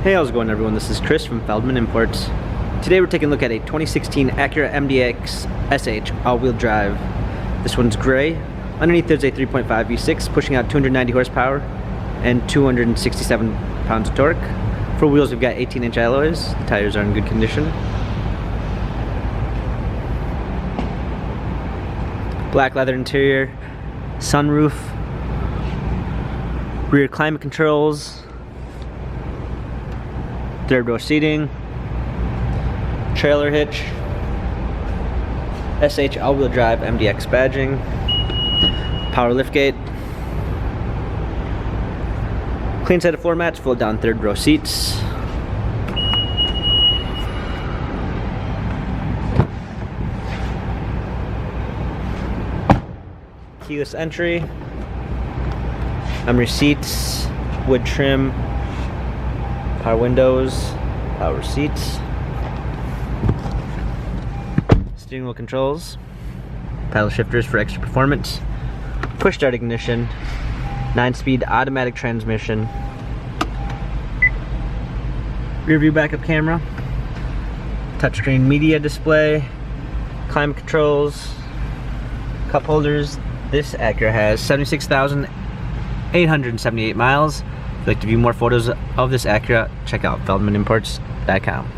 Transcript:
Hey, how's it going everyone? This is Chris from Feldmann Imports. Today we're taking a look at a 2016 Acura MDX SH-all-wheel drive. This one's gray. Underneath there's a 3.5 V6 pushing out 290 horsepower and 267 pounds of torque. For wheels we've got 18-inch alloys. The tires are in good condition. Black leather interior, sunroof, rear climate controls, third row seating, trailer hitch, SH all-wheel drive MDX badging, power liftgate, clean set of floor mats, fold down third row seats, keyless entry, memory seats, wood trim, power windows, power seats, steering wheel controls, paddle shifters for extra performance, push start ignition, 9-speed automatic transmission, rear view backup camera, touchscreen media display, climate controls, cup holders. This Acura has 76,878 miles. If you'd like to view more photos of this Acura, check out feldmanimports.com.